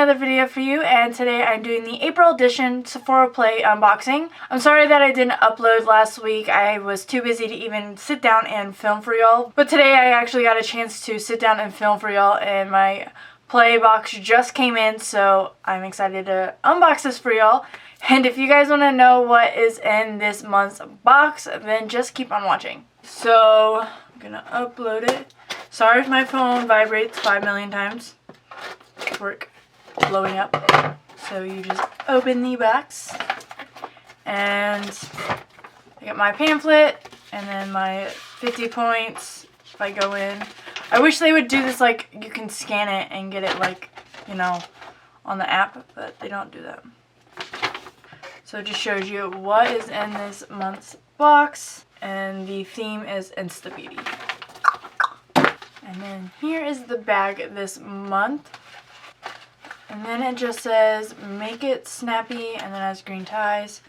another video for you, and today I'm doing the April edition Sephora Play unboxing. I'm sorry that I didn't upload last week. I was too busy to even sit down and film for y'all. But today I actually got a chance to sit down and film for y'all, and my Play box just came in, so I'm excited to unbox this for y'all. And if you guys want to know what is in this month's box, then just keep on watching. So, I'm gonna upload it. Sorry if my phone vibrates 5 million times. Work blowing up. So you just open the box, and I get my pamphlet, and then my 50 points if I go in. I wish they would do this, like, you can scan it and get it, like, you know, on the app, but they don't do that. So it just shows you what is in this month's box, and the theme is Insta Beauty. And then here is the bag this month. And then it just says, make it snappy, and then it has green ties.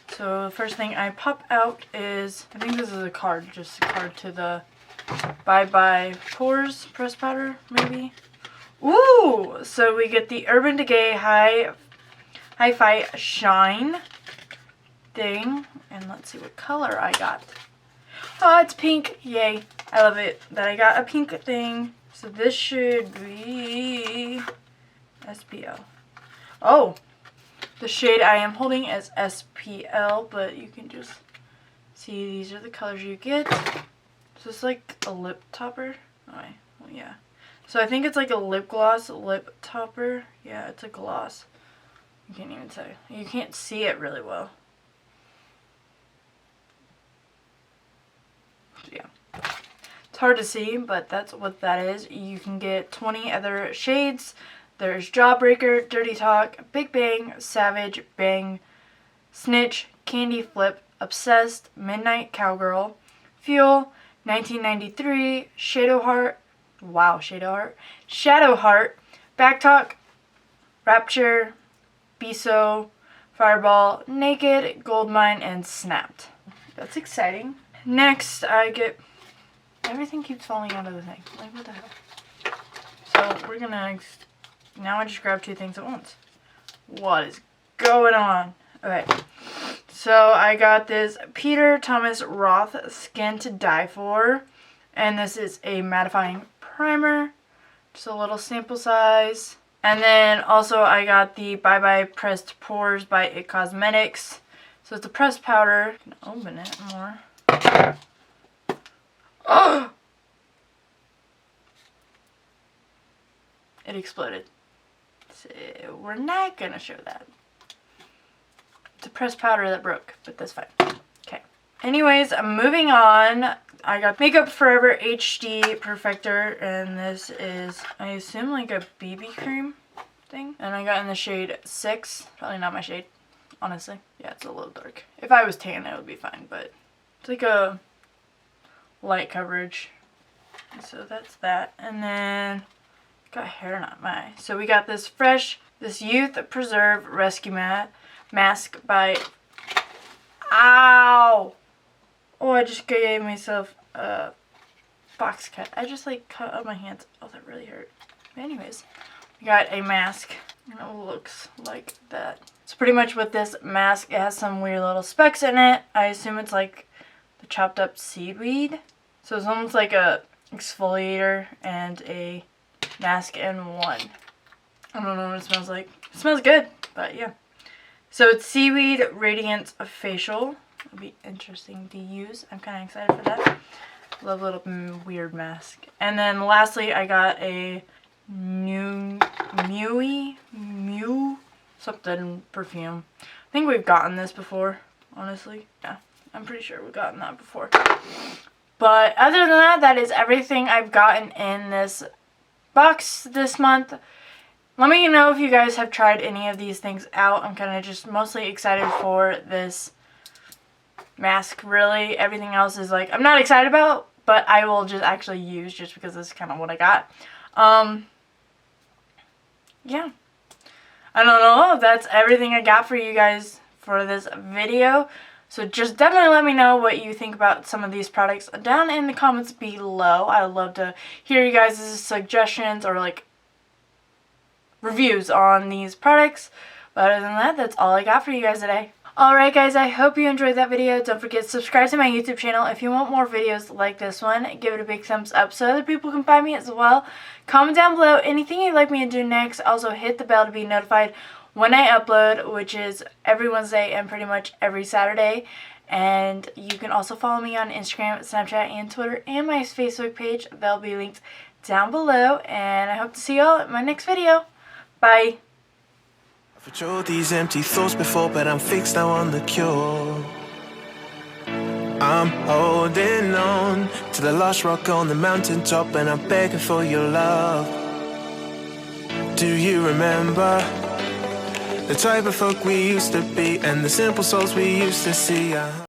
So the first thing I pop out is, I think this is a card, just a card to the Bye Bye Pores press powder, maybe. Ooh! So we get the Urban Decay Hi-Fi Shine thing. And let's see what color I got. Oh, it's pink. Yay. I love it that I got a pink thing. So this should be SPL. Oh! The shade I am holding is SPL, but you can just see these are the colors you get. So it's like a lip topper. Oh, well, yeah. So I think it's like a lip gloss lip topper. Yeah, it's a gloss. You can't even say. You can't see it really well. So yeah. It's hard to see, but that's what that is. You can get 20 other shades. There's Jawbreaker, Dirty Talk, Big Bang, Savage, Bang, Snitch, Candy Flip, Obsessed, Midnight Cowgirl, Fuel, 1993, Shadow Heart, wow, Shadow Heart, Backtalk, Rapture, Biso, Fireball, Naked, Goldmine, and Snapped. That's exciting. Next, I get, everything keeps falling out of the thing. Like, what the hell? So, we're gonna, now I just grabbed two things at once. What is going on? Okay. So I got this Peter Thomas Roth Skin to Die For, and this is a mattifying primer, just a little sample size. And then also I got the Bye Bye Pressed Pores by It Cosmetics. So it's a pressed powder. I can open it more. Oh! It exploded. So we're not gonna show that. It's a pressed powder that broke, but that's fine. Okay. Anyways, moving on. I got Makeup Forever HD Perfector, and this is, I assume, like a BB cream thing. And I got in the shade 6. Probably not my shade, honestly. Yeah, it's a little dark. If I was tan, it would be fine, but it's like a light coverage. So that's that. And then, got hair, not my. So we got this Youth Preserve Rescue Mask by, ow! Oh, I just gave myself a box cut. I just like cut up my hands. Oh, that really hurt. But anyways, we got a mask, and it looks like that. It's pretty much with this mask. It has some weird little specks in it. I assume it's like the chopped up seaweed. So it's almost like a exfoliator and a mask in one. I don't know what it smells like. It smells good, but yeah. So it's Seaweed Radiance Facial. It'll be interesting to use. I'm kind of excited for that. Love a little weird mask. And then lastly, I got a Mew something perfume. I think we've gotten this before, honestly. Yeah, I'm pretty sure we've gotten that before. But other than that, that is everything I've gotten in this box this month. Let me know if you guys have tried any of these things out. I'm kind of just mostly excited for this mask, really. Everything else is like, I'm not excited about, but I will just actually use just because this is kind of what I got. Yeah. I don't know. That's everything I got for you guys for this video. So just definitely let me know what you think about some of these products down in the comments below. I would love to hear you guys' suggestions or like reviews on these products. But other than that, that's all I got for you guys today. Alright guys, I hope you enjoyed that video. Don't forget to subscribe to my YouTube channel if you want more videos like this one. Give it a big thumbs up so other people can find me as well. Comment down below anything you'd like me to do next. Also hit the bell to be notified when I upload, which is every Wednesday and pretty much every Saturday. And you can also follow me on Instagram, Snapchat, and Twitter, and my Facebook page. They'll be linked down below. And I hope to see y'all in my next video. Bye. I've patrolled these empty thoughts before, but I'm fixed now on the cure. I'm holding on to the last rock on the mountaintop, and I'm begging for your love. Do you remember the type of folk we used to be, and the simple souls we used to see?